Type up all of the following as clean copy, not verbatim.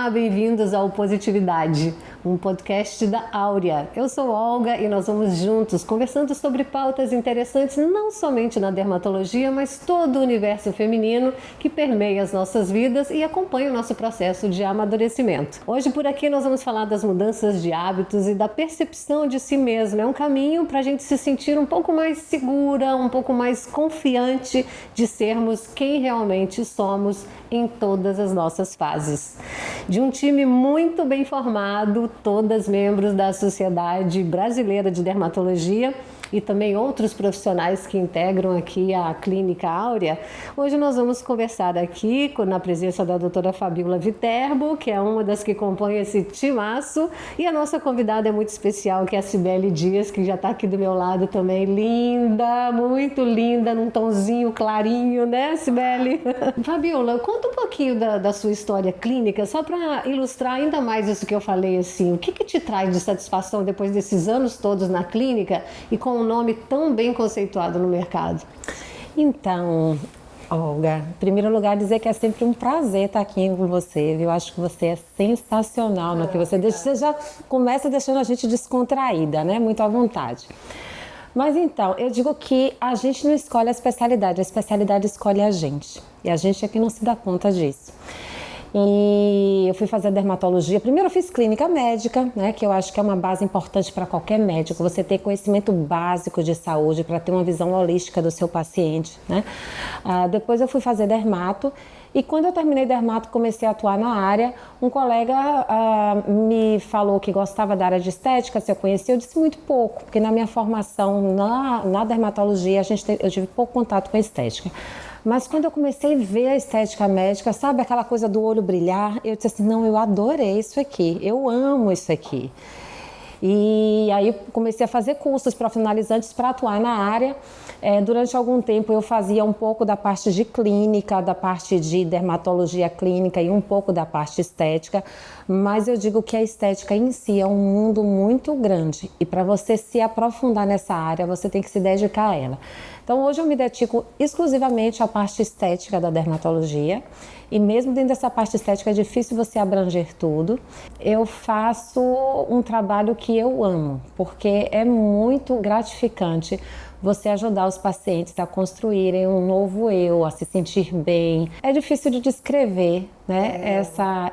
Olá, bem-vindos ao Positividade, um podcast da Áurea. Eu sou Olga e nós vamos juntos conversando sobre pautas interessantes não somente na dermatologia, mas todo o universo feminino que permeia as nossas vidas e acompanha o nosso processo de amadurecimento. Hoje por aqui nós vamos falar das mudanças de hábitos e da percepção de si mesma. É um caminho para a gente se sentir um pouco mais segura, um pouco mais confiante de sermos quem realmente somos em todas as nossas fases. De um time muito bem formado, todas membros da Sociedade Brasileira de Dermatologia e também outros profissionais que integram aqui a Clínica Áurea. Hoje nós vamos conversar aqui na presença da doutora Fabiola Viterbo, que é uma das que compõe esse timaço, e a nossa convidada é muito especial, que é a Cibele Dias, que já está aqui do meu lado também, linda, muito linda, num tonzinho clarinho, né, Cibele? Fabiola, conta um pouquinho da sua história clínica, só para ilustrar ainda mais isso que eu falei, assim, o que te traz de satisfação depois desses anos todos na clínica e com um nome tão bem conceituado no mercado? Então, Olga, em primeiro lugar dizer que é sempre um prazer estar aqui com você, viu? Eu acho que você é sensacional no que você deixa. Você já começa deixando a gente descontraída, né? Muito à vontade. Mas então, eu digo que a gente não escolhe a especialidade escolhe a gente. E a gente é que não se dá conta disso. E eu fui fazer dermatologia. Primeiro eu fiz clínica médica, né, que eu acho que é uma base importante para qualquer médico, você ter conhecimento básico de saúde para ter uma visão holística do seu paciente, né? Depois eu fui fazer dermato. E quando eu terminei dermato, comecei a atuar na área, um colega me falou que gostava da área de estética, se eu conhecia, eu disse muito pouco, porque na minha formação na dermatologia eu tive pouco contato com a estética. Mas quando eu comecei a ver a estética médica, sabe aquela coisa do olho brilhar, eu disse assim, não, eu adorei isso aqui, eu amo isso aqui. E aí comecei a fazer cursos profissionalizantes para atuar na área. Durante algum tempo eu fazia um pouco da parte de clínica, da parte de dermatologia clínica e um pouco da parte estética, mas eu digo que a estética em si é um mundo muito grande e para você se aprofundar nessa área, você tem que se dedicar a ela. Então hoje eu me dedico exclusivamente à parte estética da dermatologia e mesmo dentro dessa parte estética é difícil você abranger tudo. Eu faço um trabalho que eu amo, porque é muito gratificante você ajudar os pacientes a construírem um novo eu, a se sentir bem. É difícil de descrever, né,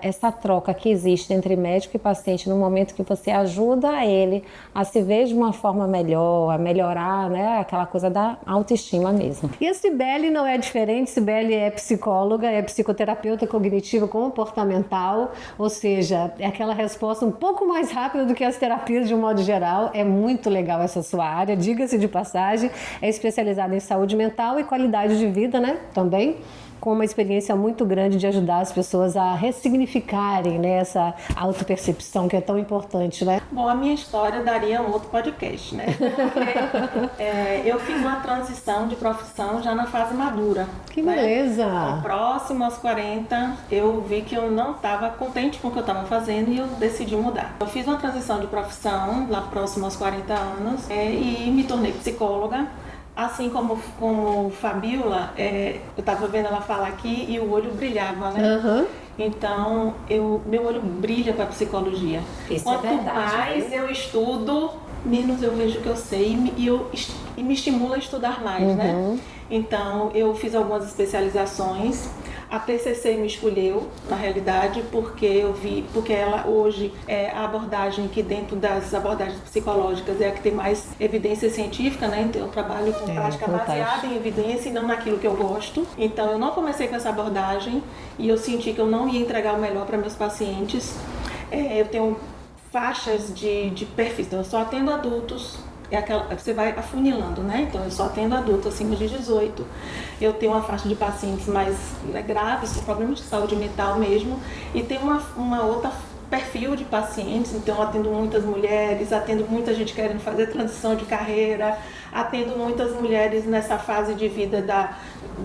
essa troca que existe entre médico e paciente no momento que você ajuda ele a se ver de uma forma melhor, a melhorar, né, aquela coisa da autoestima mesmo. E a Cibele não é diferente. Cibele é psicóloga, é psicoterapeuta cognitiva comportamental, ou seja, é aquela resposta um pouco mais rápida do que as terapias de um modo geral. É muito legal essa sua área, diga-se de passagem. É especializada em saúde mental e qualidade de vida, né, também, com uma experiência muito grande de ajudar as pessoas a ressignificarem, né, essa autopercepção que é tão importante, né? Bom, a minha história daria um outro podcast, né? Porque eu fiz uma transição de profissão já na fase madura. Que beleza! Né? Próximo aos 40, eu vi que eu não estava contente com o que eu estava fazendo e eu decidi mudar. Eu fiz uma transição de profissão lá próximo aos 40 anos e me tornei psicóloga. Assim como Fabiola, eu estava vendo ela falar aqui e o olho brilhava, né? Uhum. Então, meu olho brilha para a psicologia. Isso Quanto é verdade, mais eu estudo, menos eu vejo que eu sei e me estimula a estudar mais, né? Então, eu fiz algumas especializações. A TCC me escolheu, na realidade, porque ela hoje é a abordagem que dentro das abordagens psicológicas é a que tem mais evidência científica, né? Então eu trabalho com prática baseada em evidência e não naquilo que eu gosto. Então eu não comecei com essa abordagem e eu senti que eu não ia entregar o melhor para meus pacientes. Eu tenho faixas de perfis, então eu só atendo adultos. Você vai afunilando, né? Então eu só atendo adultos acima de 18. Eu tenho uma faixa de pacientes mais graves, com problemas de saúde mental mesmo, e tem uma outra perfil de pacientes, então eu atendo muitas mulheres, atendo muita gente querendo fazer transição de carreira, atendo muitas mulheres nessa fase de vida da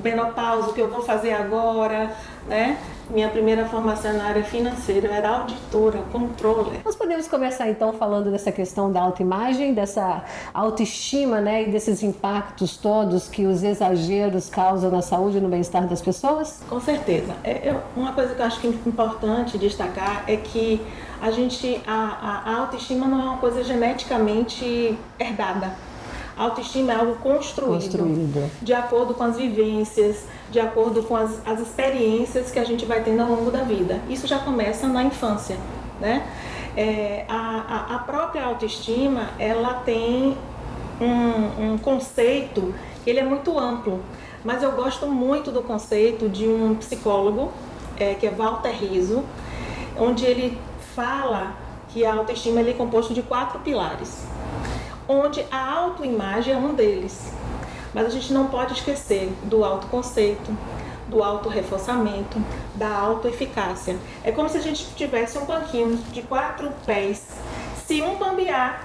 menopausa, o que eu vou fazer agora, né? Minha primeira formação na área financeira, eu era auditora, controller. Nós podemos começar então falando dessa questão da autoimagem, dessa autoestima, né, e desses impactos todos que os exageros causam na saúde e no bem-estar das pessoas? Com certeza. Uma coisa que eu acho que é importante destacar é que a autoestima não é uma coisa geneticamente herdada. A autoestima é algo construído de acordo com as vivências, de acordo com as experiências que a gente vai tendo ao longo da vida. Isso já começa na infância, né? A própria autoestima, ela tem um conceito, ele é muito amplo, mas eu gosto muito do conceito de um psicólogo, que é Walter Rizzo, onde ele fala que a autoestima é composta de 4 pilares, onde a autoimagem é um deles. Mas a gente não pode esquecer do autoconceito, do autorreforçamento, da autoeficácia. É como se a gente tivesse um banquinho de 4 pés. Se um bambear,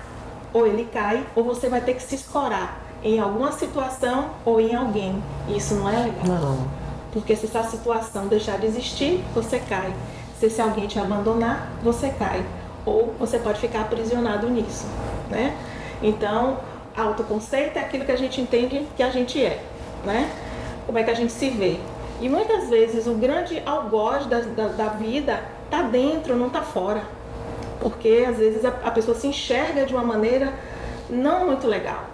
ou ele cai, ou você vai ter que se escorar em alguma situação ou em alguém. Isso não é legal. Não. Porque se essa situação deixar de existir, você cai. Se alguém te abandonar, você cai. Ou você pode ficar aprisionado nisso, né? Então, autoconceito é aquilo que a gente entende que a gente é, né? Como é que a gente se vê. E muitas vezes o grande algoz da vida está dentro, não está fora. Porque às vezes a pessoa se enxerga de uma maneira não muito legal.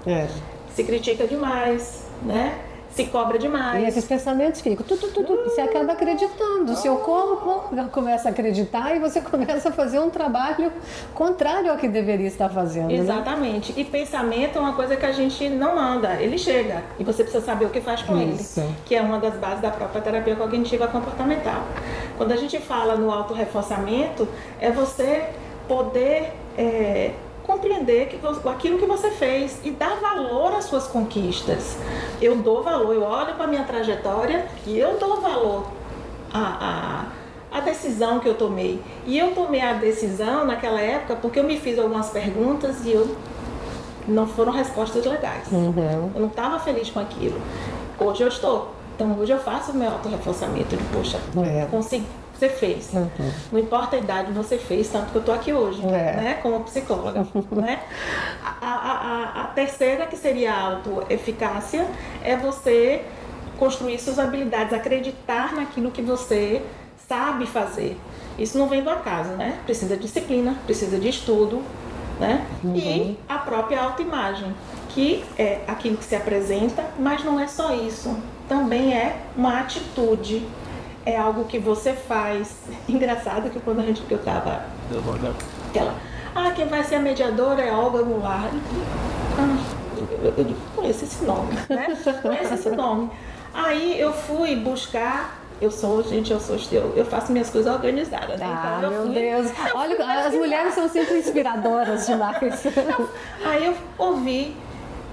Se critica demais, né? Se cobra demais. E esses pensamentos ficam, você acaba acreditando. O seu corpo começa a acreditar e você começa a fazer um trabalho contrário ao que deveria estar fazendo. Exatamente. Né? E pensamento é uma coisa que a gente não manda, ele chega. E você precisa saber o que faz com ele. Que é uma das bases da própria terapia cognitiva comportamental. Quando a gente fala no autorreforçamento, é você poder compreender aquilo que você fez e dar valor às suas conquistas. Eu dou valor, eu olho para a minha trajetória e eu dou valor à decisão que eu tomei. E eu tomei a decisão naquela época porque eu me fiz algumas perguntas e não foram respostas legais. Eu não estava feliz com aquilo. Hoje eu estou. Então hoje eu faço o meu autorreforçamento de, poxa, consegui. Você fez. Não importa a idade, você fez, tanto que eu estou aqui hoje, né, como psicóloga. Né? A terceira, que seria a autoeficácia, é você construir suas habilidades, acreditar naquilo que você sabe fazer. Isso não vem do acaso, né? Precisa de disciplina, precisa de estudo, né? E a própria autoimagem, que é aquilo que se apresenta, mas não é só isso. Também é uma atitude. É algo que você faz. Engraçado que quando eu tava... quem vai ser a mediadora é a Olga Goulart. Eu conheço esse nome, né? Conheço esse nome. Aí eu fui buscar... Eu faço minhas coisas organizadas, né? Então, meu Deus. Olha, as mulheres são sempre inspiradoras demais. Aí eu ouvi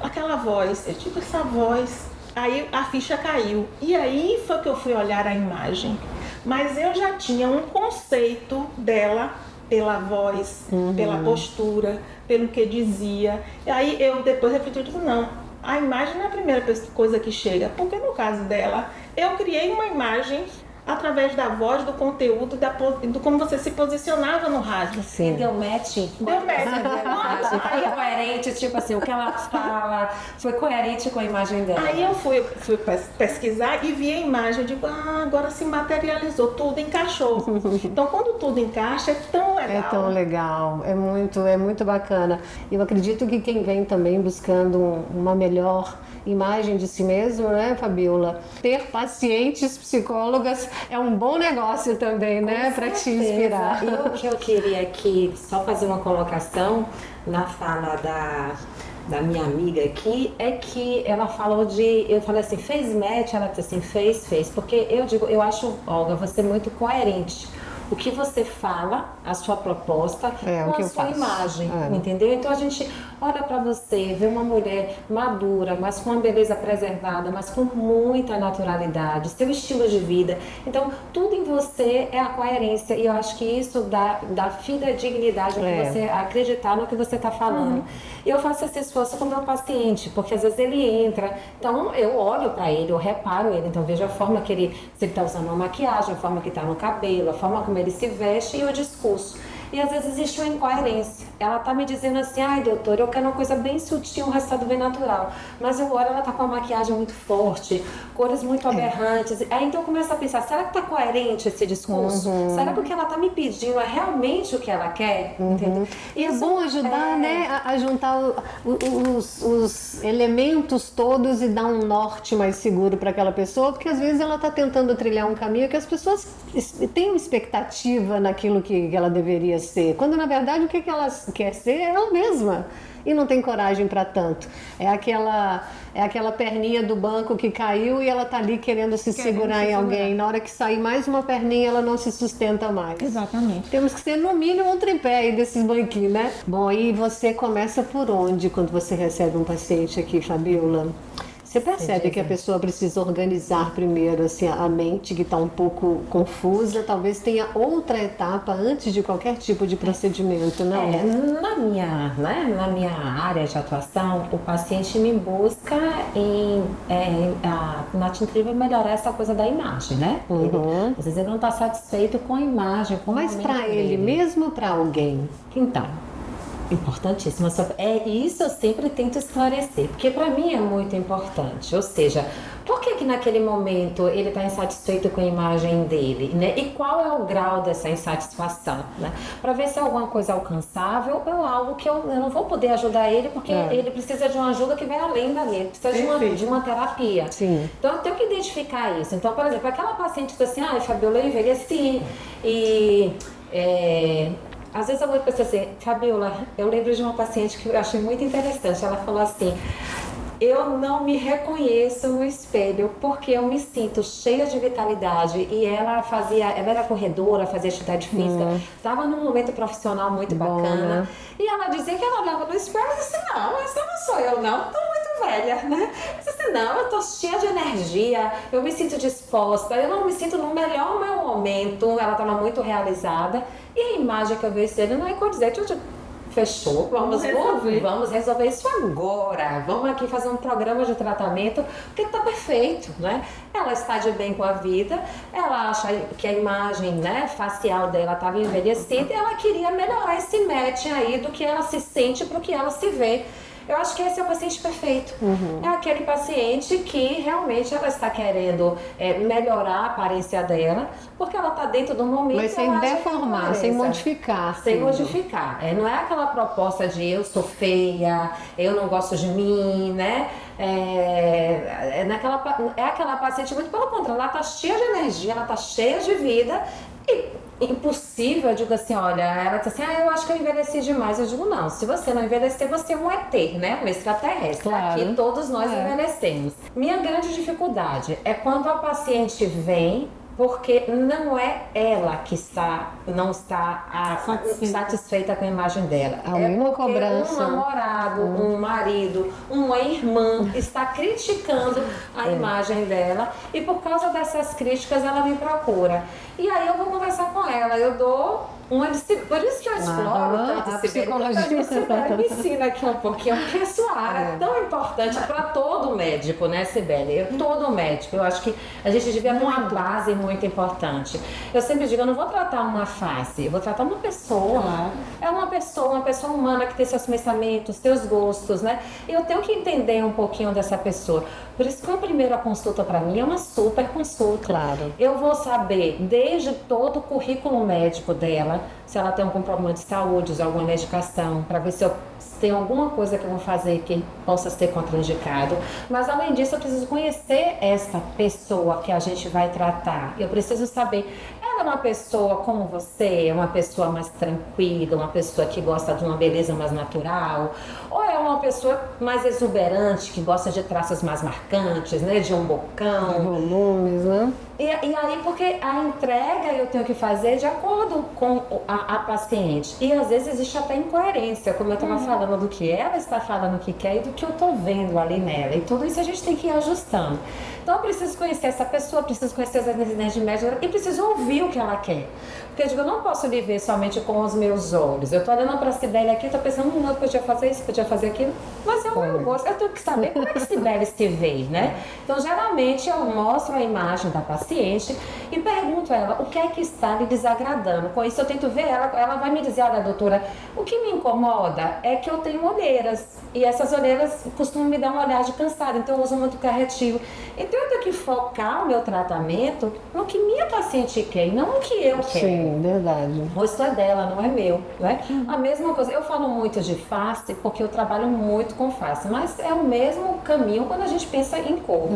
aquela voz. Eu tive essa voz... Aí a ficha caiu. E aí foi que eu fui olhar a imagem. Mas eu já tinha um conceito dela, pela voz, pela postura, pelo que dizia. E aí eu depois refleti e disse, não, a imagem não é a primeira coisa que chega. Porque no caso dela, eu criei uma imagem através da voz, do conteúdo, do como você se posicionava no rádio. Sim. Deu match. Foi coerente, tipo assim, o que ela fala foi coerente com a imagem dela. Aí eu fui pesquisar e vi a imagem, eu digo, agora se materializou, tudo encaixou. Então quando tudo encaixa é tão legal. É tão legal, é muito bacana. Eu acredito que quem vem também buscando uma melhor imagem de si mesmo, né, Fabiola? Ter pacientes psicólogas é um bom negócio também, né, para te inspirar. E o que eu queria aqui só fazer uma colocação na fala da minha amiga aqui é que ela falou eu falei assim, fez match? Ela disse assim, fez, porque eu acho, Olga, você muito coerente o que você fala, a sua proposta, o com que a eu sua faço. imagem, entendeu? Então a gente olha para você, vê uma mulher madura, mas com uma beleza preservada, mas com muita naturalidade, seu estilo de vida. Então tudo em você é a coerência, e eu acho que isso dá fidedignidade para você acreditar no que você está falando. E eu faço esse esforço com o meu paciente, porque às vezes ele entra, então eu olho para ele, eu reparo ele, então vejo a forma que se ele está usando uma maquiagem, a forma que está no cabelo, a forma como ele se veste e o discurso. E às vezes existe uma incoerência. Ela tá me dizendo assim, ai doutor, eu quero uma coisa bem sutil, um resultado bem natural. Mas eu olho, ela tá com uma maquiagem muito forte, cores muito aberrantes. Aí então eu começo a pensar, será que tá coerente esse discurso? Será que o que ela tá me pedindo é realmente o que ela quer? Entendeu? E é bom ajudar, né, a juntar os elementos todos e dar um norte mais seguro para aquela pessoa, porque às vezes ela tá tentando trilhar um caminho que as pessoas têm uma expectativa naquilo que ela deveria ser, quando na verdade o que ela quer ser é ela mesma e não tem coragem para tanto. É aquela perninha do banco que caiu e ela tá ali querendo se segurar em alguém. Na hora que sair mais uma perninha, ela não se sustenta mais. Exatamente. Temos que ser no mínimo um tripé aí desses banquinhos, né? Bom, e você começa por onde quando você recebe um paciente aqui, Fabiola? Você percebe que a pessoa precisa organizar primeiro assim, a mente, que está um pouco confusa, talvez tenha outra etapa antes de qualquer tipo de procedimento, não? Na minha área de atuação, o paciente me busca na tentativa melhorar essa coisa da imagem, né? Às vezes ele não está satisfeito com a imagem, com Mas para ele, mesmo para alguém? Então, importantíssimo. Isso eu sempre tento esclarecer, porque para mim é muito importante. Ou seja, por que naquele momento ele está insatisfeito com a imagem dele, né? E qual é o grau dessa insatisfação, né? Para ver se é alguma coisa alcançável ou algo que eu não vou poder ajudar ele, porque ele precisa de uma ajuda que vai além dali, ele precisa de uma terapia. Sim. Então eu tenho que identificar isso. Então, por exemplo, aquela paciente que diz assim, Fabiola, eu envelheci e... às vezes eu vou pensar assim, Fabiola, eu lembro de uma paciente que eu achei muito interessante. Ela falou assim, eu não me reconheço no espelho porque eu me sinto cheia de vitalidade. E ela era corredora, fazia atividade física, estava num momento profissional muito bacana. E ela dizia que ela olhava no espelho e disse, não, essa não sou eu não, estou muito velha, né? Eu disse, não, eu estou cheia de energia, eu me sinto disposta, eu não me sinto no melhor meu momento. Ela estava muito realizada. E a imagem que eu vejo dele não é condizente. Fechou, vamos resolver isso agora. Vamos aqui fazer um programa de tratamento, porque está perfeito, né? Ela está de bem com a vida, ela acha que a imagem, né, facial dela estava envelhecida e ela queria melhorar esse match aí do que ela se sente para o que ela se vê. Eu acho que esse é o paciente perfeito. É aquele paciente que realmente ela está querendo melhorar a aparência dela, porque ela está dentro do momento. Mas sem deformar, sem modificar. Sem modificar. Não é aquela proposta de eu sou feia, eu não gosto de mim, né? É aquela paciente muito pelo contrário, ela está cheia de energia, ela está cheia de vida e impossível, eu digo assim, olha, ela diz assim, eu acho que eu envelheci demais. Eu digo, não, se você não envelhecer, você é um ET, né? Um extraterrestre. Claro. Aqui todos nós envelhecemos. Minha grande dificuldade é quando a paciente vem porque não é ela que não está satisfeita com a imagem dela. Uma cobrança. Um namorado, um marido, uma irmã está criticando a imagem dela e por causa dessas críticas ela me procura. E aí eu vou conversar com ela, eu dou uma disciplina. Por isso que eu exploro tanto a psicologia. Me ensina aqui um pouquinho, porque a sua área é tão importante para todo médico, né, Sibeli? Todo médico. Eu acho que a gente devia ter uma base muito importante. Eu sempre digo, eu não vou tratar uma face, eu vou tratar uma pessoa. É uma pessoa humana que tem seus pensamentos, seus gostos, né? E eu tenho que entender um pouquinho dessa pessoa. Por isso que a primeira consulta para mim é uma super consulta. Claro. Eu vou saber desde todo o currículo médico dela, se ela tem algum problema de saúde, usar alguma medicação, para ver se tem alguma coisa que eu vou fazer que possa ser contraindicado. Mas além disso, eu preciso conhecer essa pessoa que a gente vai tratar. Eu preciso saber, ela é uma pessoa como você, é uma pessoa mais tranquila, uma pessoa que gosta de uma beleza mais natural, ou é uma pessoa mais exuberante, que gosta de traços mais marcantes, né, de um bocão. Volumes, né? E aí, porque a entrega eu tenho que fazer de acordo com a paciente. E às vezes existe até incoerência, como eu estava falando, do que ela está falando que quer e do que eu estou vendo ali nela. E tudo isso a gente tem que ir ajustando. Então eu preciso conhecer essa pessoa, preciso conhecer as necessidades de médico e preciso ouvir o que ela quer. Porque eu digo, eu não posso viver somente com os meus olhos. Eu estou olhando para a Cibele aqui, estou pensando, eu podia fazer isso, podia fazer aquilo. Mas é o meu gosto, eu tenho que saber como é que Cibele se vê, né? Então, geralmente, eu mostro a imagem da paciente e pergunto a ela o que é que está lhe desagradando. Com isso, eu tento ver ela vai me dizer, olha, doutora, o que me incomoda é que eu tenho olheiras. E essas olheiras costumam me dar um olhar de cansado, então eu uso muito corretivo. Então, eu tenho que focar o meu tratamento no que minha paciente quer e não no que eu quero. Sim, verdade. O rosto é dela, não é meu, né? A mesma coisa, eu falo muito de face porque eu trabalho muito com face, mas é o mesmo caminho quando a gente pensa em cor.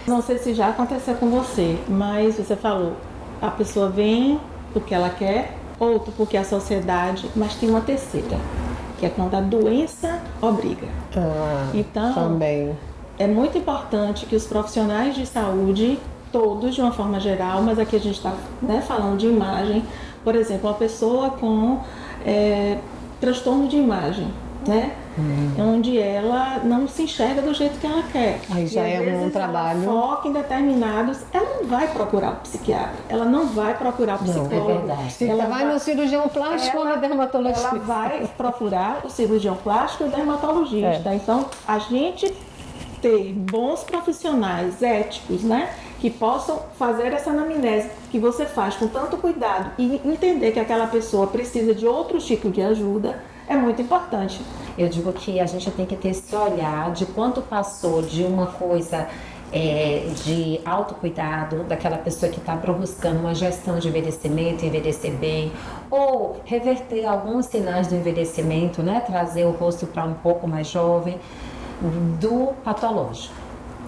Não sei se já aconteceu com você, mas você falou, a pessoa vem porque ela quer, outro porque a sociedade, mas tem uma terceira, que é quando a doença obriga. Então, também. é muito importante que os profissionais de saúde, todos de uma forma geral, mas aqui a gente está falando de imagem, por exemplo, uma pessoa com transtorno de imagem, né? Onde ela não se enxerga do jeito que ela quer. Aí já e, às vezes, um trabalho. ela foca em determinados, ela não vai procurar o psiquiatra, ela não vai procurar o psicólogo. É verdade. Se ela vai no cirurgião plástico ou no dermatologista. Ela vai procurar o cirurgião plástico e o dermatologista. Então, a gente ter bons profissionais éticos, né, que possam fazer essa anamnese que você faz com tanto cuidado e entender que aquela pessoa precisa de outro tipo de ajuda é muito importante. Eu digo que a gente tem que ter esse olhar de quanto passou de uma coisa de autocuidado, daquela pessoa que está buscando uma gestão de envelhecimento, envelhecer bem, ou reverter alguns sinais do envelhecimento, né, trazer o rosto para um pouco mais jovem, do patológico,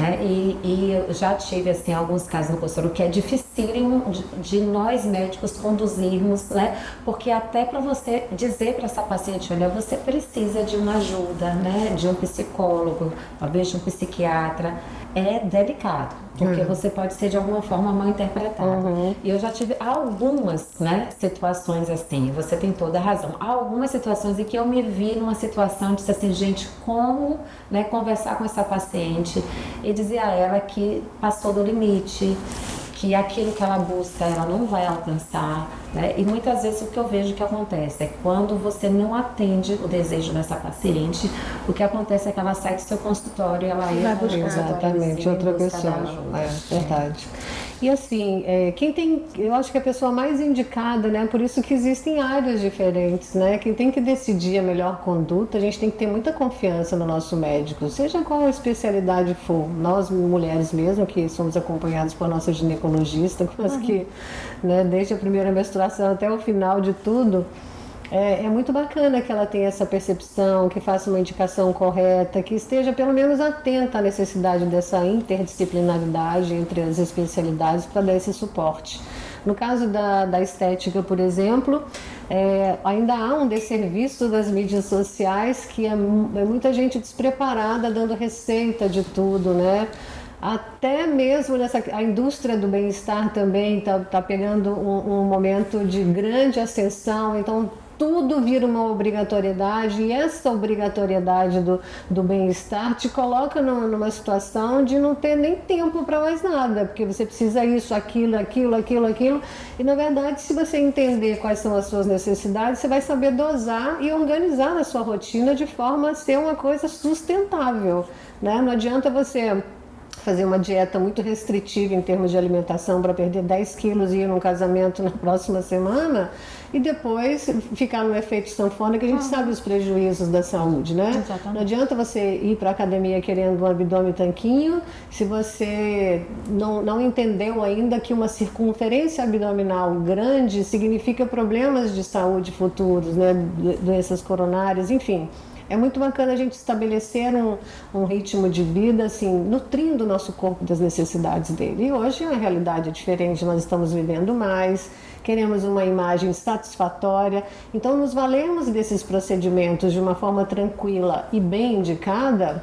né? E eu já tive assim alguns casos no consultório que é dificílimo de nós médicos conduzirmos, né? Porque até para você dizer para essa paciente, olha, você precisa de uma ajuda, né? De um psicólogo, talvez de um psiquiatra, é delicado, porque você pode ser de alguma forma mal interpretado. E eu já tive algumas, né, situações assim, você tem toda a razão. Há algumas situações em que eu me vi numa situação de dizer assim, gente, como, né, conversar com essa paciente e dizer a ela que passou do limite, que aquilo que ela busca ela não vai alcançar, né? E muitas vezes o que eu vejo que acontece é quando você não atende o desejo dessa paciente, o que acontece é que ela sai do seu consultório e ela vai buscar exatamente outra pessoa. É verdade. E assim, eu acho que a pessoa mais indicada, né? Por isso que existem áreas diferentes, né? Quem tem que decidir a melhor conduta, a gente tem que ter muita confiança no nosso médico, seja qual a especialidade for. Nós, mulheres mesmo, que somos acompanhadas por nossa ginecologista, que, né, desde a primeira menstruação até o final de tudo, é muito bacana que ela tenha essa percepção, que faça uma indicação correta, que esteja pelo menos atenta à necessidade dessa interdisciplinaridade entre as especialidades para dar esse suporte. No caso da estética, por exemplo, ainda há um desserviço das mídias sociais, que é muita gente despreparada dando receita de tudo, né? Até mesmo a indústria do bem-estar também está pegando um momento de grande ascensão, então tudo vira uma obrigatoriedade, e essa obrigatoriedade do bem-estar te coloca numa situação de não ter nem tempo para mais nada, porque você precisa isso, aquilo, e na verdade, se você entender quais são as suas necessidades, você vai saber dosar e organizar a sua rotina de forma a ser uma coisa sustentável, né? Não adianta você fazer uma dieta muito restritiva em termos de alimentação para perder 10 quilos e ir num casamento na próxima semana e depois ficar no efeito sanfona, que a gente sabe os prejuízos da saúde, né? Exatamente. Não adianta você ir para a academia querendo um abdômen tanquinho se você não entendeu ainda que uma circunferência abdominal grande significa problemas de saúde futuros, né? Doenças coronárias, enfim. É muito bacana a gente estabelecer um ritmo de vida, assim, nutrindo o nosso corpo das necessidades dele. E hoje a realidade é diferente, nós estamos vivendo mais, queremos uma imagem satisfatória. Então, nos valemos desses procedimentos de uma forma tranquila e bem indicada,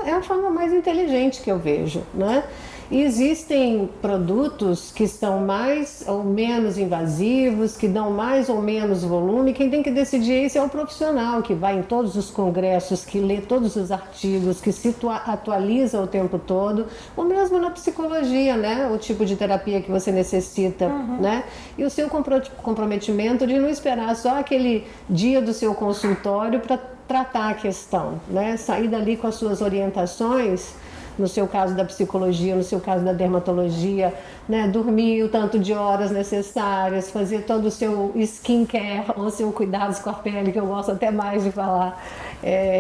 é a forma mais inteligente que eu vejo, né? E existem produtos que são mais ou menos invasivos, que dão mais ou menos volume. Quem tem que decidir isso é o profissional que vai em todos os congressos, que lê todos os artigos, que se atualiza o tempo todo, ou mesmo na psicologia, né? O tipo de terapia que você necessita, né? E o seu comprometimento de não esperar só aquele dia do seu consultório para tratar a questão, né? Sair dali com as suas orientações, no seu caso da psicologia, no seu caso da dermatologia, né? Dormir o tanto de horas necessárias, fazer todo o seu skincare, ou seu cuidados com a pele, que eu gosto até mais de falar,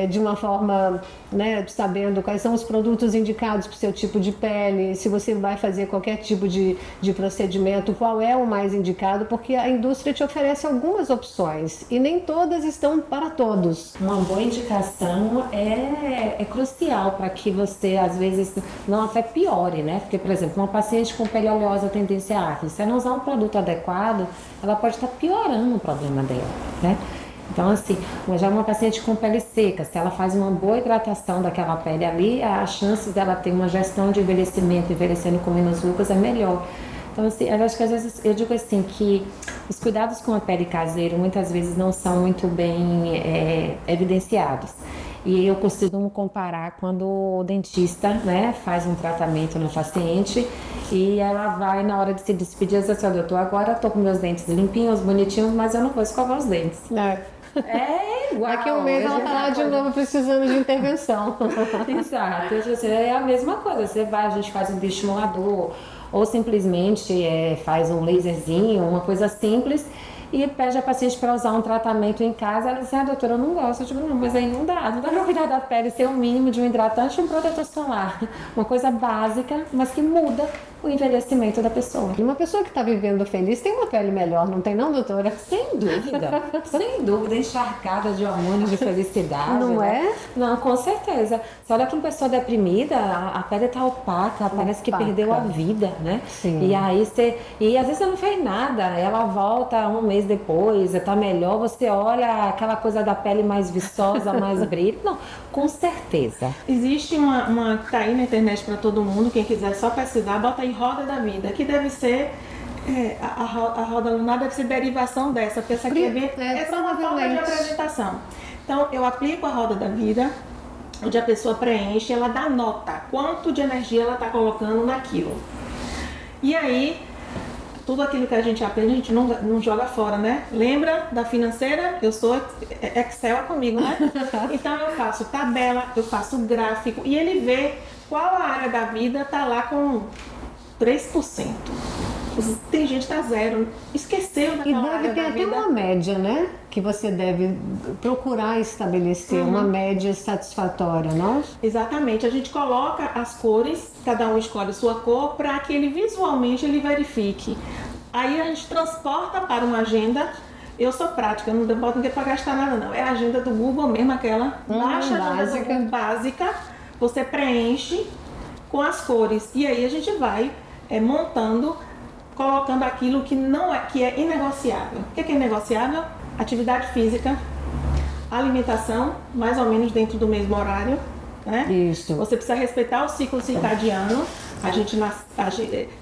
de uma forma, né, sabendo quais são os produtos indicados para o seu tipo de pele, se você vai fazer qualquer tipo de procedimento, qual é o mais indicado, porque a indústria te oferece algumas opções e nem todas estão para todos. Uma boa indicação é crucial para que você, às vezes, não até piore, né? Porque, por exemplo, uma paciente com pele oleosa, tendência à acne, se ela não usar um produto adequado, ela pode estar piorando o problema dela, né? Então, assim, já uma paciente com pele seca, se ela faz uma boa hidratação daquela pele ali, as chances dela ter uma gestão de envelhecimento, envelhecendo com menos rugas, é melhor. Então, assim, eu acho que às vezes, eu digo assim, que os cuidados com a pele caseiro muitas vezes não são muito bem evidenciados. E eu costumo comparar quando o dentista, né, faz um tratamento no paciente e ela vai, na hora de se despedir, diz assim: doutor, agora eu tô com meus dentes limpinhos, bonitinhos, mas eu não vou escovar os dentes. É igual. Daqui a um mês ela tá lá de novo precisando de intervenção. Exato. É a mesma coisa. Você vai, a gente faz um bioestimulador ou simplesmente faz um laserzinho, uma coisa simples, e pede a paciente para usar um tratamento em casa. Ela diz: doutora, eu não gosto. Eu digo: não, mas aí não dá para cuidar da pele sem o mínimo de um hidratante e um protetor solar. Uma coisa básica, mas que muda o envelhecimento da pessoa. E uma pessoa que está vivendo feliz tem uma pele melhor, não tem não, doutora? Sem dúvida, encharcada de hormônios de felicidade. Não né? é? Não, com certeza. Você olha para uma pessoa deprimida, a pele tá opaca, parece que perdeu a vida, né? Sim. E aí e às vezes você não fez nada, ela volta um mês depois, tá melhor, você olha aquela coisa da pele mais viçosa, mais brilho. Não, com certeza. Existe uma que tá aí na internet para todo mundo, quem quiser só pesquisar, bota aí Roda da Vida, que deve ser a roda lunar deve ser derivação dessa, porque essa aqui é só uma forma de apresentação. Então, eu aplico a Roda da Vida, onde a pessoa preenche, ela dá nota, quanto de energia ela está colocando naquilo. E aí, tudo aquilo que a gente aprende, a gente não joga fora, né? Lembra da financeira? Eu sou Excel comigo, né? Então, eu faço tabela, eu faço gráfico, e ele vê qual a área da vida está lá com 3%. Tem gente que tá zero, esqueceu daquela área da vida. E deve ter até uma média, né? Que você deve procurar estabelecer, uma média satisfatória, não? Exatamente, a gente coloca as cores, cada um escolhe sua cor, para que ele visualmente ele verifique. Aí a gente transporta para uma agenda. Eu sou prática, não boto ninguém para gastar nada não. É a agenda do Google mesmo, aquela baixa básica, você preenche com as cores. E aí a gente vai montando, colocando aquilo que é inegociável. O que é inegociável? Atividade física, alimentação, mais ou menos dentro do mesmo horário, né? Isso. Você precisa respeitar o ciclo circadiano.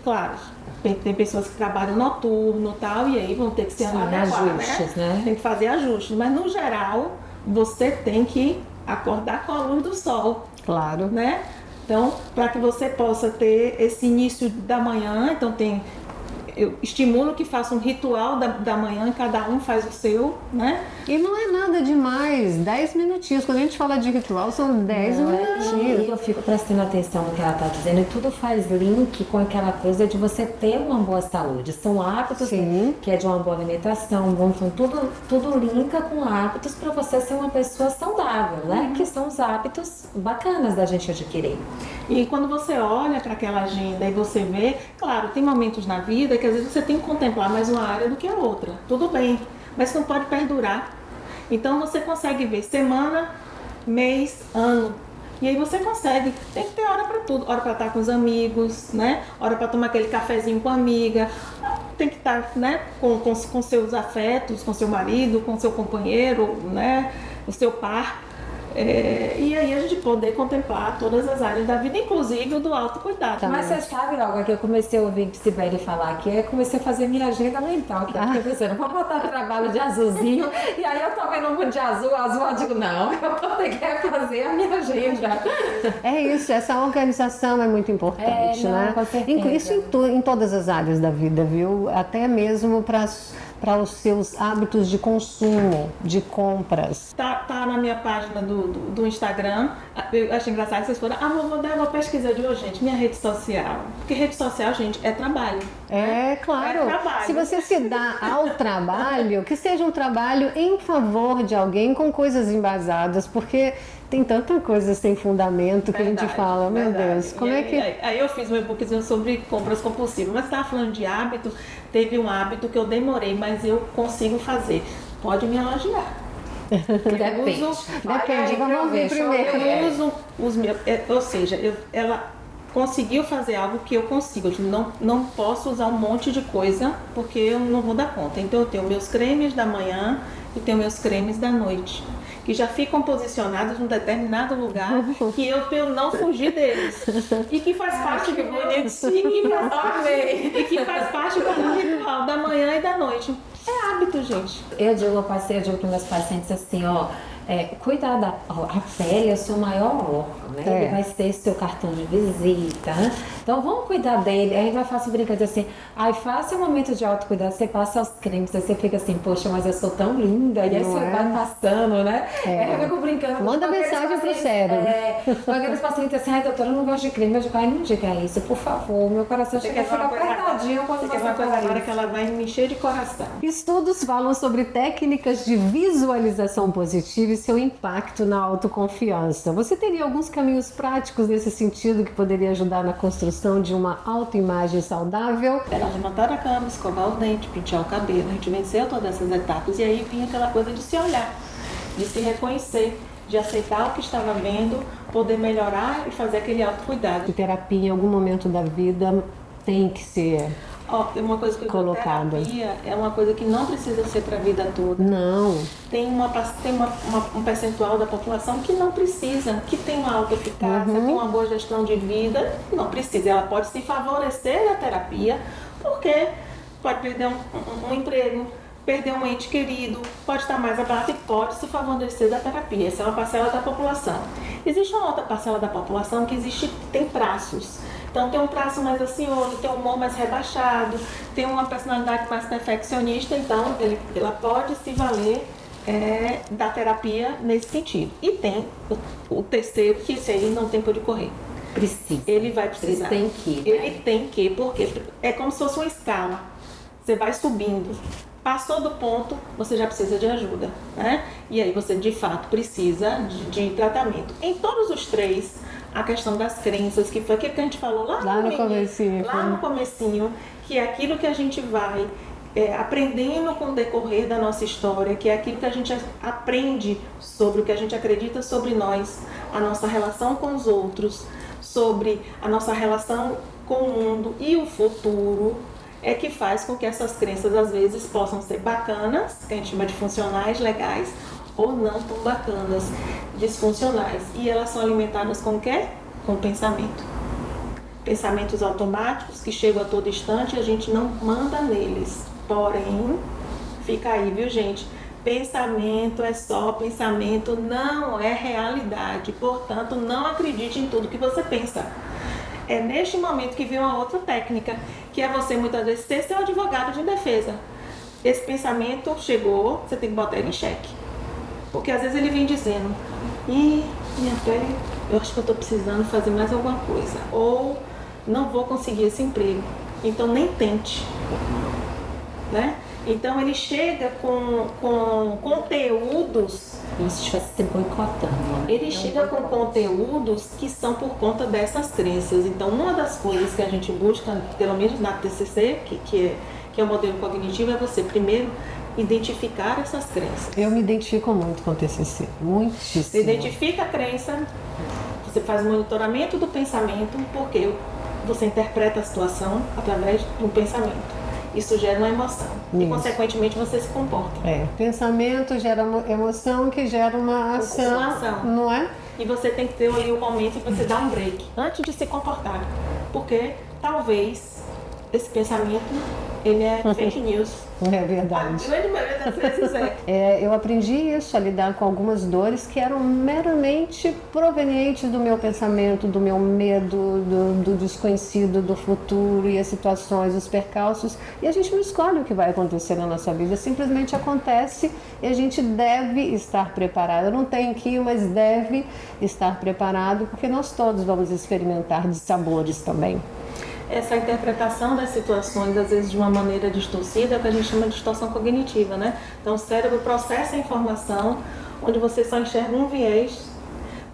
Claro, tem pessoas que trabalham noturno e tal, e aí vão ter que ser ajustes, né? Tem que fazer ajustes, mas no geral você tem que acordar com a luz do sol. Claro. Né? Então, para que você possa ter esse início da manhã, então eu estimulo que faça um ritual da manhã, cada um faz o seu, né? E não é nada demais, 10 minutinhos. Quando a gente fala de ritual, são 10 minutinhos. E eu fico prestando atenção no que ela está dizendo, e tudo faz link com aquela coisa de você ter uma boa saúde. São hábitos que é de uma boa alimentação, então tudo linka com hábitos para você ser uma pessoa saudável, né? Que são os hábitos bacanas da gente adquirir. E quando você olha para aquela agenda e você vê, claro, tem momentos na vida que às vezes você tem que contemplar mais uma área do que a outra. Tudo bem, mas não pode perdurar. Então você consegue ver semana, mês, ano. E aí você consegue. Tem que ter hora para tudo. Hora para estar com os amigos, né? Hora para tomar aquele cafezinho com a amiga. Tem que estar, né, com seus afetos, com seu marido, com seu companheiro, né? O seu par. E aí a gente poder contemplar todas as áreas da vida, inclusive o do autocuidado. Tá. Mas você sabe, Olga, que eu comecei a ouvir Sibeli falar aqui, eu comecei a fazer minha agenda mental, que eu fiquei pensando, vou botar trabalho de azulzinho, e aí eu tô vendo um monte de azul, eu digo, não, eu vou ter que fazer a minha agenda. É isso, essa organização é muito importante, né? Com certeza. Isso em todas as áreas da vida, viu? Até mesmo para os seus hábitos de consumo, de compras. Tá na minha página do Instagram. Eu achei engraçado que vocês foram, vou dar uma pesquisa de hoje, gente, minha rede social. Porque rede social, gente, é trabalho. É, claro. É trabalho. Se você se dá ao trabalho, que seja um trabalho em favor de alguém com coisas embasadas, porque tem tanta coisa sem fundamento que a gente fala, meu Deus, como é que... Aí eu fiz um e-bookzinho sobre compras compulsivas, mas você estava falando de hábito, teve um hábito que eu demorei, mas eu consigo fazer. Pode me elogiar. Depende, vamos ver primeiro. Eu uso os meus, ou seja, ela conseguiu fazer algo que eu consigo. Eu não posso usar um monte de coisa porque eu não vou dar conta. Então eu tenho meus cremes da manhã e tenho meus cremes da noite, que já ficam posicionados num determinado lugar que eu não fugir deles. E que faz parte do e que faz parte do ritual da manhã e da noite. É hábito, gente. Eu digo para meus pacientes assim, cuidar a pele é o seu maior órgão, né? Ele vai ser seu cartão de visita, né? Então vamos cuidar dele. Aí a gente vai fazer brincadeira assim, faça um momento de autocuidado, você passa os cremes, aí você fica assim, poxa, mas eu sou tão linda, e aí você vai passando, né? Eu fico brincando. Manda mensagem pro cérebro. Com aqueles pacientes assim, doutora, eu não gosto de creme, eu digo, não diga isso, por favor, meu coração chega a ficar apertadinho quando você fala agora que ela vai me encher de coração. Estudos falam sobre técnicas de visualização positiva e seu impacto na autoconfiança. Você teria alguns caminhos práticos nesse sentido que poderia ajudar na construção de uma autoimagem saudável? Era levantar a cama, escovar o dente, pentear o cabelo. A gente venceu todas essas etapas e aí vinha aquela coisa de se olhar, de se reconhecer, de aceitar o que estava vendo, poder melhorar e fazer aquele autocuidado. A terapia em algum momento da vida tem que ser uma coisa que eu digo, terapia é uma coisa que não precisa ser para a vida toda. Não. Tem um percentual da população que não precisa, que tem uma alta eficácia, tem uma boa gestão de vida, não precisa. Ela pode se favorecer da terapia, porque pode perder um emprego, perder um ente querido, pode estar mais abaixo e pode se favorecer da terapia. Essa é uma parcela da população. Existe uma outra parcela da população que tem traços. Então tem um traço mais ansioso, tem um humor mais rebaixado, tem uma personalidade mais perfeccionista, então ela pode se valer da terapia nesse sentido. E tem o terceiro, que se ele não tem por onde correr. Precisa. Ele vai precisar. Ele tem que, porque é como se fosse uma escala. Você vai subindo. Passou do ponto, você já precisa de ajuda, né? E aí você de fato precisa de tratamento. Em todos os três, a questão das crenças, que foi aquilo que a gente falou lá no comecinho, que é aquilo que a gente vai aprendendo com o decorrer da nossa história, que é aquilo que a gente aprende sobre o que a gente acredita sobre nós, a nossa relação com os outros, sobre a nossa relação com o mundo e o futuro, é que faz com que essas crenças às vezes possam ser bacanas, que a gente chama de funcionais, legais, ou não tão bacanas, disfuncionais. E elas são alimentadas com o quê? Com pensamento. Pensamentos automáticos que chegam a todo instante e a gente não manda neles. Porém, fica aí, viu, gente? Pensamento é só pensamento, não é realidade. Portanto, não acredite em tudo que você pensa. É neste momento que vem uma outra técnica, que é você muitas vezes ser seu advogado de defesa. Esse pensamento chegou, você tem que botar ele em xeque. Porque às vezes ele vem dizendo, minha pele, eu acho que eu estou precisando fazer mais alguma coisa. Ou não vou conseguir esse emprego, então nem tente. Né? Então ele chega com conteúdos. Como se estivesse se boicotando. Ele chega com conteúdos que são por conta dessas crenças. Então uma das coisas que a gente busca, pelo menos na TCC, que é o modelo cognitivo, é você primeiro identificar essas crenças. Eu me identifico muito com o TCC, muitíssimo. Você identifica a crença, você faz o monitoramento do pensamento, porque você interpreta a situação através do pensamento. Isso gera uma emoção. e, Isso. consequentemente, você se comporta. Pensamento gera emoção, que gera uma ação, não é? E você tem que ter ali o momento que você dá um break antes de se comportar. Porque talvez esse pensamento, ele é fake news. É verdade. A grande maioria das vezes é. Eu aprendi isso, a lidar com algumas dores que eram meramente provenientes do meu pensamento, do meu medo, do desconhecido, do futuro e as situações, os percalços. E a gente não escolhe o que vai acontecer na nossa vida, simplesmente acontece e a gente deve estar preparado. Não tem que ir, mas deve estar preparado, porque nós todos vamos experimentar dissabores também. Essa interpretação das situações, às vezes de uma maneira distorcida, é o que a gente chama de distorção cognitiva, né? Então o cérebro processa a informação onde você só enxerga um viés.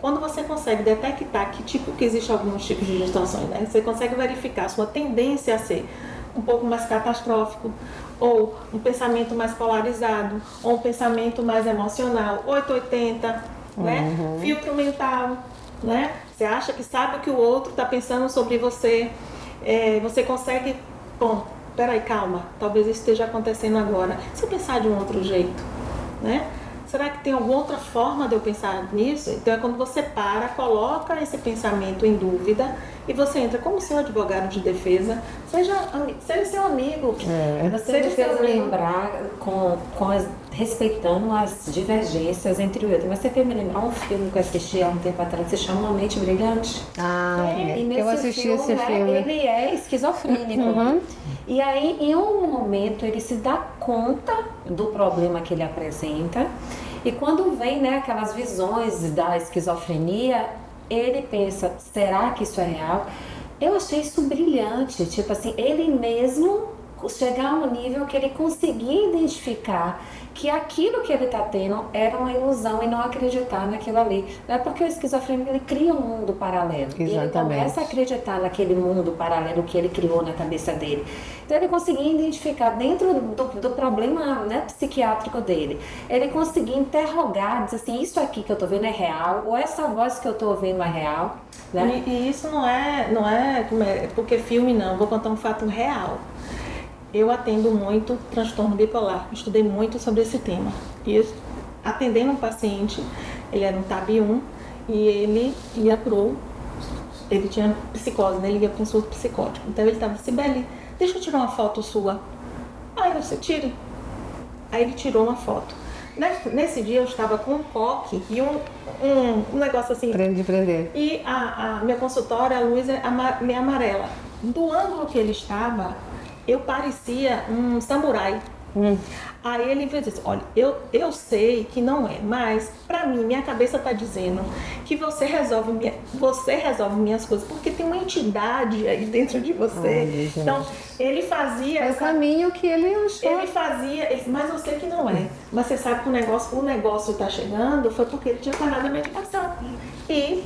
Quando você consegue detectar que existe alguns tipos de distorções, né? Você consegue verificar a sua tendência a ser um pouco mais catastrófico, ou um pensamento mais polarizado, ou um pensamento mais emocional, 880, né? Filtro mental, né? Você acha que sabe o que o outro está pensando sobre você. Você consegue, peraí, calma, talvez isso esteja acontecendo agora. Se eu pensar de um outro jeito, né? Será que tem alguma outra forma de eu pensar nisso? Então é quando você coloca esse pensamento em dúvida e você entra como seu advogado de defesa, seja seu amigo. Você me fez lembrar, respeitando as divergências entre o outro. Mas você fez me lembrar um filme que eu assisti há um tempo atrás, que se chama Uma Mente Brilhante. E nesse eu assisti esse filme. Ele é esquizofrênico. E aí, em um momento, ele se dá conta do problema que ele apresenta. E quando vem, né, aquelas visões da esquizofrenia, ele pensa, será que isso é real? Eu achei isso brilhante, tipo assim, ele mesmo chegar a um nível que ele conseguia identificar que aquilo que ele está tendo era uma ilusão e não acreditar naquilo ali. Não é porque o esquizofrênico ele cria um mundo paralelo. Exatamente. E ele começa a acreditar naquele mundo paralelo que ele criou na cabeça dele. Então ele conseguia identificar dentro do problema, né, psiquiátrico dele. Ele conseguia interrogar, dizer assim, isso aqui que eu estou vendo é real, ou essa voz que eu estou ouvindo é real. Né? E isso não é porque filme não, vou contar um fato real. Eu atendo muito transtorno bipolar, estudei muito sobre esse tema. E atendendo um paciente, ele era um TAB 1 e ele tinha psicose, né? Ele ia para um surto psicótico. Então ele estava, Sibeli, deixa eu tirar uma foto sua. Aí você tire. Aí ele tirou uma foto. Nesse dia eu estava com um coque e um negócio assim. Prender. E a minha consultória, a luz é meio amarela. Do ângulo que ele estava, eu parecia um samurai. Aí ele fez isso, olha, eu sei que não é, mas pra mim, minha cabeça tá dizendo que você resolve minhas coisas, porque tem uma entidade aí dentro de você. Então, ele fazia... É o caminho que ele achou. Ele fazia, mas eu sei que não é. Mas você sabe que o negócio tá chegando, foi porque ele tinha parado a medicação. E...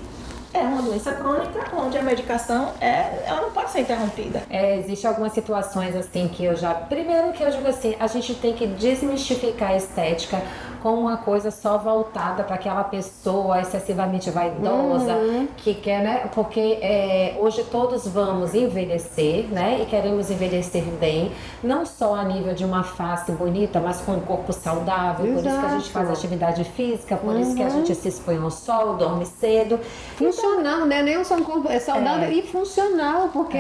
é uma doença crônica onde a medicação ela não pode ser interrompida. Existem algumas situações assim que primeiro que eu digo assim, a gente tem que desmistificar a estética como uma coisa só voltada para aquela pessoa excessivamente vaidosa, que quer, né? Porque hoje todos vamos envelhecer, né? E queremos envelhecer bem, não só a nível de uma face bonita, mas com um corpo saudável. Exato. Por isso que a gente faz atividade física, por isso que a gente se expõe ao sol, dorme cedo. Funcional, né? Nem só um corpo saudável e funcional, porque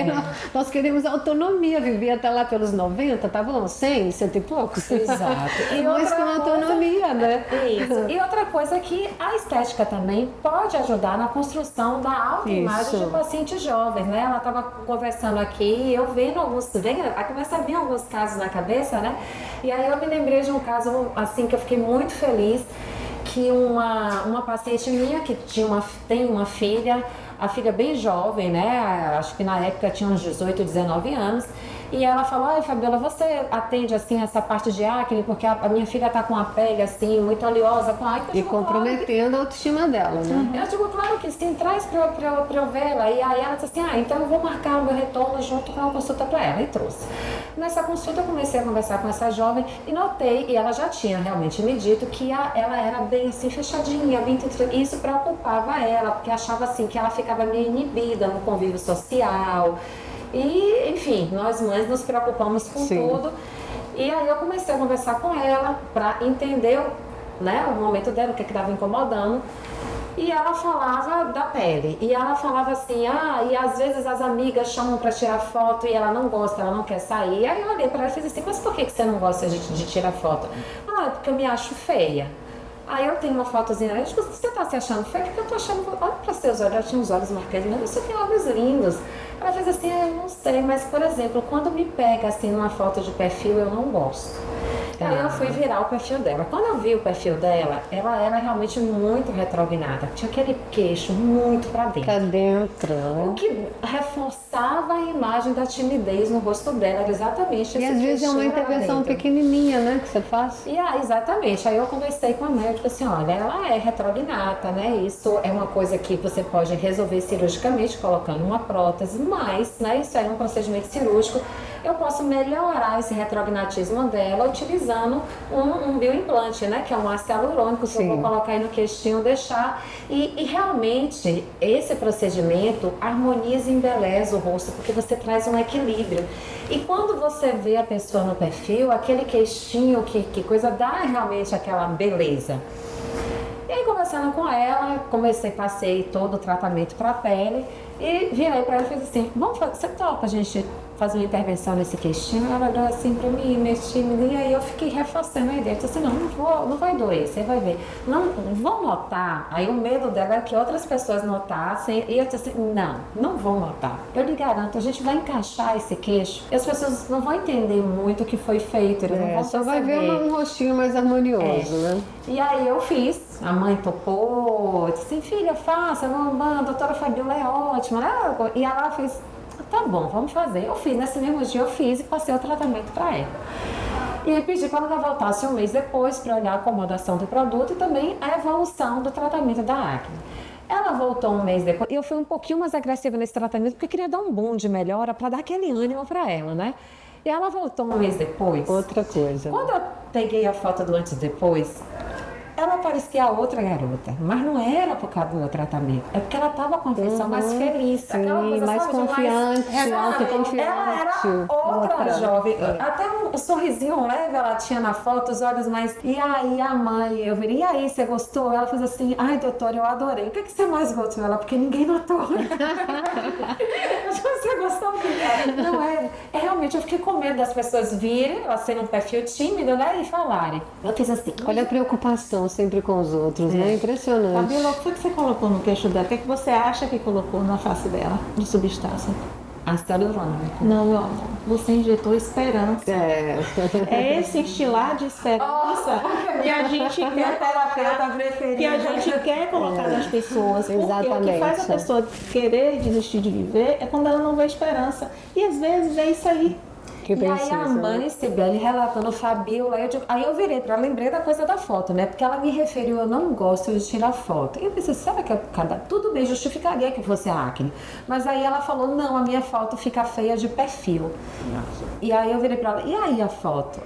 nós queremos autonomia, viver até lá pelos 90, tá bom? 100, cento e poucos. Exato. E mais com autonomia, né? Isso. E outra coisa é que a estética também pode ajudar na construção da autoimagem de pacientes jovens, né? Ela estava conversando aqui, eu vendo começa a vir alguns casos na cabeça, né? E aí eu me lembrei de um caso assim que eu fiquei muito feliz, que uma paciente minha que tem uma filha, a filha bem jovem, né? Acho que na época tinha uns 18, 19 anos. E ela falou, ai Fabiola, você atende assim essa parte de acne, porque a minha filha tá com a pele assim, muito oleosa com acne. E comprometendo a autoestima dela, né? Eu digo, claro que sim, traz pra eu vê-la. E aí ela disse assim, então eu vou marcar o meu retorno junto com a consulta pra ela. E trouxe. Nessa consulta eu comecei a conversar com essa jovem e notei, e ela já tinha realmente me dito, que ela era bem assim, fechadinha, bem... Isso preocupava ela, porque achava assim, que ela ficava meio inibida no convívio social. E, enfim, nós mães nos preocupamos com Sim. tudo. E aí eu comecei a conversar com ela para entender, né, o momento dela, o que estava incomodando. E ela falava da pele. E ela falava assim, e às vezes as amigas chamam para tirar foto e ela não gosta, ela não quer sair. Aí eu olhei para ela e fiz assim, mas por que você não gosta de tirar foto? É porque eu me acho feia. Aí eu tenho uma fotozinha, eu digo, você tá se achando feia? Porque eu tô achando, olha para seus olhos, ela tinha uns olhos marcados, mas você tem olhos lindos. Ela fez assim, eu não sei, mas por exemplo, quando me pega assim numa foto de perfil, eu não gosto. Aí eu fui virar o perfil dela. Quando eu vi o perfil dela, ela era realmente muito retrognada. Tinha aquele queixo muito pra dentro. Pra dentro, né? O que reforçava a imagem da timidez no rosto dela, era exatamente esse E às vezes é uma queixinho lá intervenção dentro. pequenininha, né, que você faz. E aí, exatamente. Aí eu conversei com a médica assim, olha, ela é retrognata, né? Isso é uma coisa que você pode resolver cirurgicamente, colocando uma prótese, mas, né, isso é um procedimento cirúrgico. Eu posso melhorar esse retrognatismo dela utilizando um bioimplante, né? Que é um ácido hialurônico, que eu vou colocar aí no queixinho, deixar. E realmente, esse procedimento harmoniza e embeleza o rosto, porque você traz um equilíbrio. E quando você vê a pessoa no perfil, aquele queixinho, que coisa dá realmente aquela beleza. E aí, conversando com ela, passei todo o tratamento para a pele e virei para ela e fiz assim, vamos fazer, você topa a gente fazer uma intervenção nesse queixinho? Ela olhou assim para mim, meio tímida, e aí eu fiquei reforçando a ideia. Eu disse assim, não vai doer, você vai ver. Não vão notar. Aí o medo dela era que outras pessoas notassem, e eu disse assim, não vão notar. Eu lhe garanto, a gente vai encaixar esse queixo, e as pessoas não vão entender muito o que foi feito, eles não vão Só vai perceber. ver um rostinho mais harmonioso, né? E aí eu fiz, a mãe topou, disse assim, filha, faça, a doutora Fabiola é ótima, né? E ela fez, tá bom, vamos fazer. Eu fiz, nesse mesmo dia eu fiz e passei o tratamento para ela. E pedi para ela voltasse um mês depois para olhar a acomodação do produto e também a evolução do tratamento da acne. Ela voltou um mês depois e eu fui um pouquinho mais agressiva nesse tratamento porque eu queria dar um boom de melhora para dar aquele ânimo para ela, né? E ela voltou um mês depois. Outra coisa. Quando eu peguei a foto do antes e depois, ela parecia outra garota, mas não era por causa do meu tratamento, é porque ela estava com a feição mais feliz, Sim, aquela coisa, mais sabe, confiante, autoconfiante. Ela era outra jovem, até um sorrisinho leve ela tinha na foto, os olhos mais... E aí a mãe, eu virei, e aí, você gostou? Ela fez assim, ai doutora, eu adorei. O que você mais gostou? Ela, porque ninguém notou. Você gostou? Não, realmente, eu fiquei com medo das pessoas virem, ela sendo um perfil tímido, né, e falarem. Eu fiz assim. Olha a preocupação sempre com os outros, né? Impressionante. Fabiola, o que foi que você colocou no queixo dela? O que você acha que colocou na face dela de substância? Ácido hialurônico. Não, meu amor. Você injetou esperança. É esse estilar de esperança que a gente quer colocar, que a gente quer colocar nas pessoas. Porque o que faz a pessoa querer desistir de viver é quando ela não vê esperança. E às vezes é isso aí. Que e aí a mãe, Sibeli, relatando Fabiola, aí eu virei pra ela, lembrei da coisa da foto, né? Porque ela me referiu, eu não gosto de tirar foto. E eu pensei, será que tudo bem, justificaria que fosse acne. Mas aí ela falou, não, a minha foto fica feia de perfil. E aí eu virei pra ela, e aí a foto?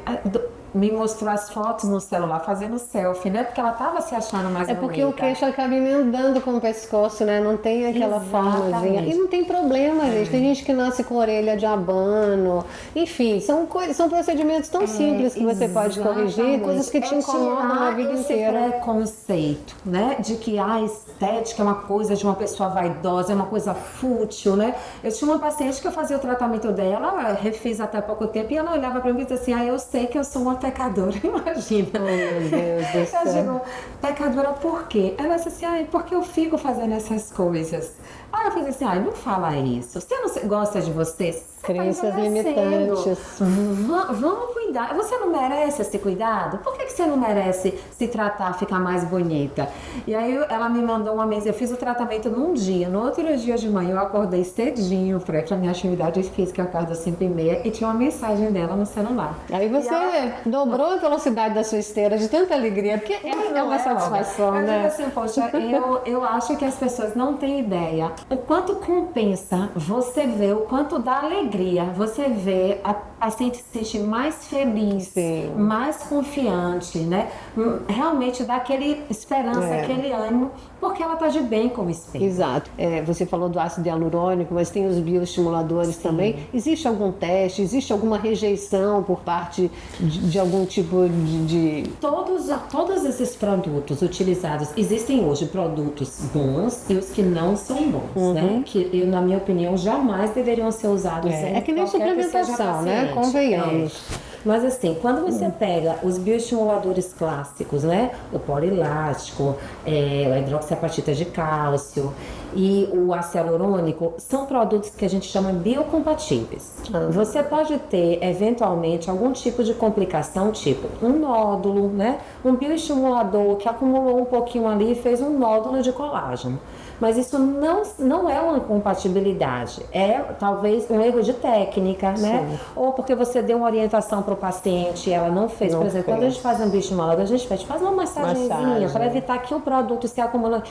Me mostrou as fotos no celular, fazendo selfie, né? Porque ela tava se achando mais bonita. É porque o queixo acaba emendando com o pescoço, né? Não tem aquela formazinha. E não tem problema, gente. Tem gente que nasce com orelha de abano. Enfim, são procedimentos tão simples que você pode corrigir, coisas que te incomodam na vida inteira. Esse preconceito, né? De que a estética é uma coisa de uma pessoa vaidosa, é uma coisa fútil, né? Eu tinha uma paciente que eu fazia o tratamento dela, refiz até pouco tempo, e ela olhava pra mim e dizia assim, eu sei que eu sou uma pecadora, imagina. Oh, meu Deus do céu. Eu digo, pecadora por quê? Ela disse assim, porque eu fico fazendo essas coisas. Aí eu falei assim, não fala isso. Você não gosta de você? Crenças limitantes. Vamos cuidar. Você não merece esse cuidado? Por que você não merece se tratar, ficar mais bonita? E aí ela me mandou uma mensagem. Eu fiz o tratamento num dia. No outro dia de manhã eu acordei cedinho para a minha atividade física, eu acordo às 5h30, e tinha uma mensagem dela no celular. Aí você dobrou a velocidade da sua esteira de tanta alegria, porque é uma satisfação, eu né? digo assim, poxa, eu acho que as pessoas não têm ideia o quanto compensa você ver, o quanto dá alegria você ver paciente se sente mais feliz, Sim. mais confiante, né? Realmente dá aquele esperança, aquele ânimo, porque ela está de bem com o espelho. Exato. Você falou do ácido hialurônico, mas tem os bioestimuladores também. Existe algum teste? Existe alguma rejeição por parte de algum tipo de... Todos esses produtos utilizados, existem hoje produtos bons e os que não são bons, né? Que, na minha opinião, jamais deveriam ser usados É que nem suplementação, né? Convenhamos. Mas assim, quando você pega os bioestimuladores clássicos, né? O polilático, a hidroxiapatita de cálcio e o ácido hialurônico, são produtos que a gente chama biocompatíveis. Você pode ter, eventualmente, algum tipo de complicação, tipo um nódulo, né? Um bioestimulador que acumulou um pouquinho ali e fez um nódulo de colágeno. Mas isso não é uma incompatibilidade, é talvez um erro de técnica, né? Sim. Ou porque você deu uma orientação para o paciente e ela não fez. Por exemplo, quando a gente faz um bioestimulador, a gente faz uma massagenzinha para evitar que o produto se acumule.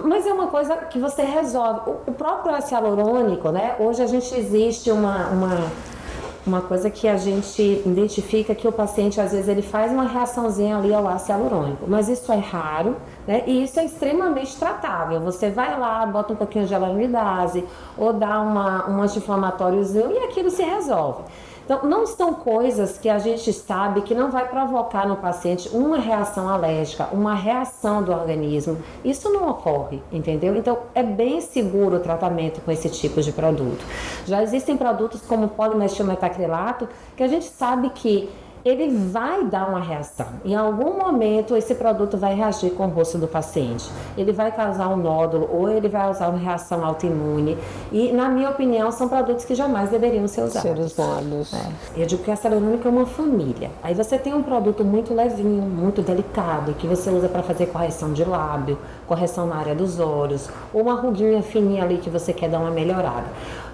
Mas é uma coisa que você resolve. O próprio ácido hialurônico, né? Hoje a gente existe uma coisa que a gente identifica que o paciente, às vezes, ele faz uma reaçãozinha ali ao ácido hialurônico, mas isso é raro, né? E isso é extremamente tratável. Você vai lá, bota um pouquinho de hyaluronidase ou dá um anti-inflamatóriozinho e aquilo se resolve. Então, não são coisas que a gente sabe que não vai provocar no paciente uma reação alérgica, uma reação do organismo. Isso não ocorre, entendeu? Então, é bem seguro o tratamento com esse tipo de produto. Já existem produtos como polimetilmetacrilato, que a gente sabe que ele vai dar uma reação. Em algum momento, esse produto vai reagir com o rosto do paciente. Ele vai causar um nódulo ou ele vai causar uma reação autoimune. E, na minha opinião, são produtos que jamais deveriam ser usados. Ser usados. Eu digo que a ácido hialurônico é uma família. Aí você tem um produto muito levinho, muito delicado, que você usa para fazer correção de lábio, correção na área dos olhos, ou uma ruguinha fininha ali que você quer dar uma melhorada.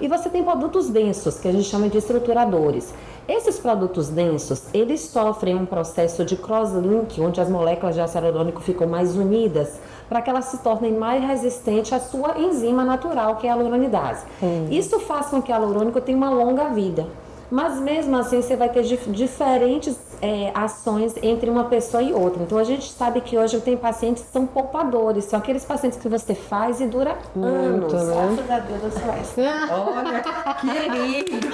E você tem produtos densos, que a gente chama de estruturadores. Esses produtos densos, eles sofrem um processo de cross-link, onde as moléculas de ácido hialurônico ficam mais unidas, para que elas se tornem mais resistentes à sua enzima natural, que é a hialuronidase. Isso faz com que o hialurônico tenha uma longa vida. Mas mesmo assim você vai ter diferentes ações entre uma pessoa e outra. Então a gente sabe que hoje tem pacientes que são poupadores, são aqueles pacientes que você faz e dura anos. Graças a Deus eu sou essa. Olha, querido!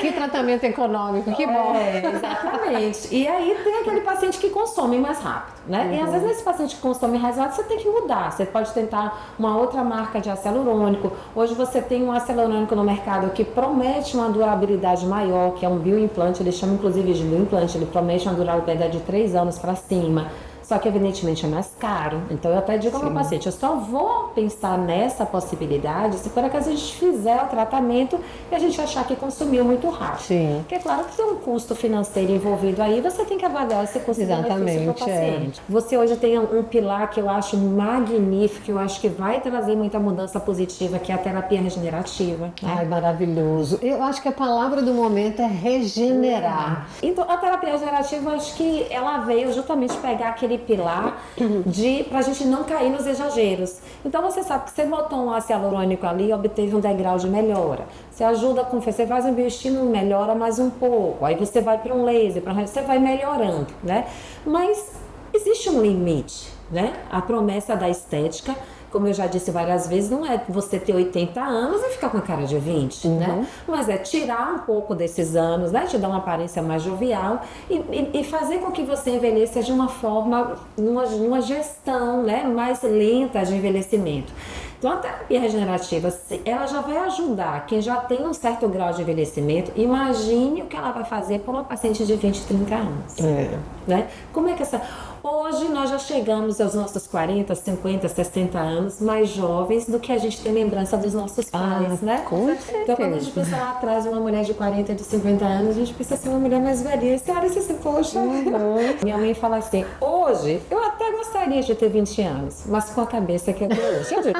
Que tratamento econômico, que bom. Exatamente. E aí tem aquele paciente que consome mais rápido, né? E às vezes esse paciente que consome mais rápido, você tem que mudar. Você pode tentar uma outra marca de ácido hialurônico. Hoje você tem um ácido hialurônico no mercado que promete uma durabilidade maior, que é um bioimplante, eles chamam inclusive de bioimplante, ele promete uma durabilidade de 3 anos para cima. Só que evidentemente é mais caro. Então eu até digo ao meu paciente, eu só vou pensar nessa possibilidade se for que a gente fizer o tratamento e a gente achar que consumiu muito rápido. Sim. Porque é claro que tem um custo financeiro envolvido aí, você tem que avaliar esse custo-benefício para o paciente. Você hoje tem um pilar que eu acho magnífico, que eu acho que vai trazer muita mudança positiva, que é a terapia regenerativa. Ai, maravilhoso. Eu acho que a palavra do momento é regenerar. Então, a terapia regenerativa, eu acho que ela veio justamente pegar aquele pilar pra gente não cair nos exageros. Então, você sabe que você botou um ácido hialurônico ali e obteve um degrau de melhora. Você ajuda com... Você faz um bioestímulo, melhora mais um pouco. Aí você vai para um laser, você vai melhorando, né? Mas existe um limite, né? A promessa da estética, como eu já disse várias vezes, não é você ter 80 anos e ficar com a cara de 20, né? Mas é tirar um pouco desses anos, né? Te dar uma aparência mais jovial e fazer com que você envelheça de uma forma, numa gestão, né? Mais lenta de envelhecimento. Então, a terapia regenerativa, ela já vai ajudar quem já tem um certo grau de envelhecimento. Imagine o que ela vai fazer para uma paciente de 20, 30 anos. Né? Como é que essa... Hoje nós já chegamos aos nossos 40, 50, 60 anos mais jovens do que a gente tem lembrança dos nossos pais, né? Com certeza. Então, quando a gente pensa lá atrás uma mulher de 40, de 50 anos, a gente pensa assim, uma mulher mais velhinha. Você olha assim, poxa. Minha mãe fala assim, hoje eu até gostaria de ter 20 anos, mas com a cabeça que eu tenho hoje. Eu digo,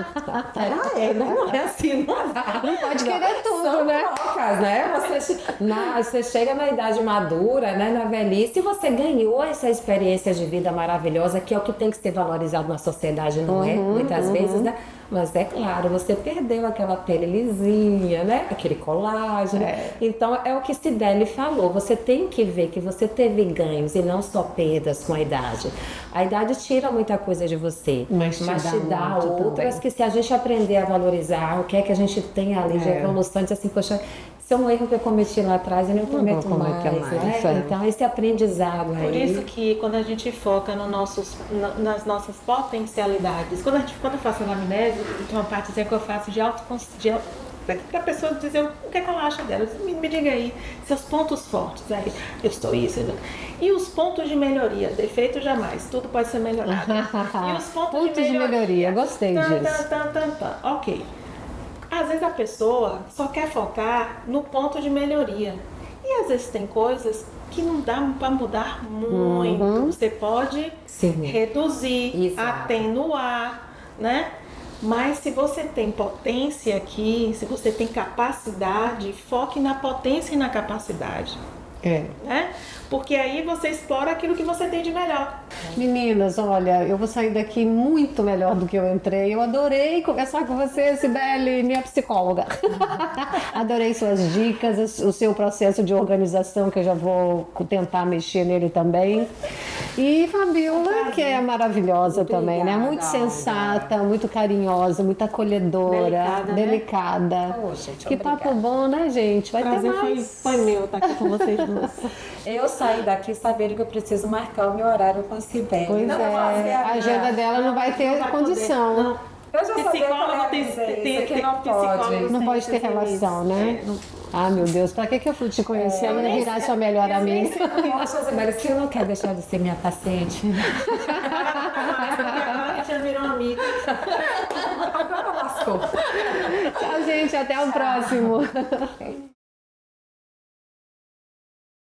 não é assim, não dá. Não pode querer tudo, São né? trocas, né? Você chega na idade madura, né, na velhice, e você ganhou essa experiência de vida linda, maravilhosa, que é o que tem que ser valorizado na sociedade, não é? Muitas vezes, né? Mas é claro, você perdeu aquela pele lisinha, né? Aquele colágeno. Então, é o que Cibele falou. Você tem que ver que você teve ganhos e não só perdas com a idade. A idade tira muita coisa de você, mas te dá outras também. que se a gente aprender a valorizar o que é que a gente tem ali de evolução, diz assim, poxa, isso é um erro que eu cometi lá atrás e não cometo mais, né? Então, esse aprendizado aí... Por isso que quando a gente foca no nas nossas potencialidades, quando eu faço anamnese, tem uma partezinha que eu faço de autoconsciência, para a pessoa dizer o que é que ela acha dela. Me diga aí, seus pontos fortes. Aí, eu estou isso. E os pontos de melhoria, defeito jamais, tudo pode ser melhorado. E os pontos de melhoria, gostei disso. Ok. Às vezes a pessoa só quer focar no ponto de melhoria. E às vezes tem coisas que não dá para mudar muito. Você pode reduzir, atenuar, né? Mas se você tem potência aqui, se você tem capacidade, foque na potência e na capacidade. Né? Porque aí você explora aquilo que você tem de melhor. Meninas, olha, eu vou sair daqui muito melhor do que eu entrei. Eu adorei conversar com você, Cibele, minha psicóloga. Adorei suas dicas, o seu processo de organização, que eu já vou tentar mexer nele também. E Fabiola, que é maravilhosa também, né? Muito sensata, muito carinhosa, muito acolhedora, delicada. Poxa, que papo bom, né, gente? Vai ter mais. Foi meu estar aqui com vocês duas. Eu saí daqui sabendo que eu preciso marcar o meu horário com a Cibele. Pois é, a agenda dela não vai ter condição. Eu já sabia que que não pode. Não pode ter relação, né? Ah, meu Deus, pra que eu fui te conhecer e não virar sua melhor amiga? Poxa, Cibele, você não quer deixar de ser minha paciente? Agora a gente já virou amiga. Agora lascou. Tchau, gente, até o próximo.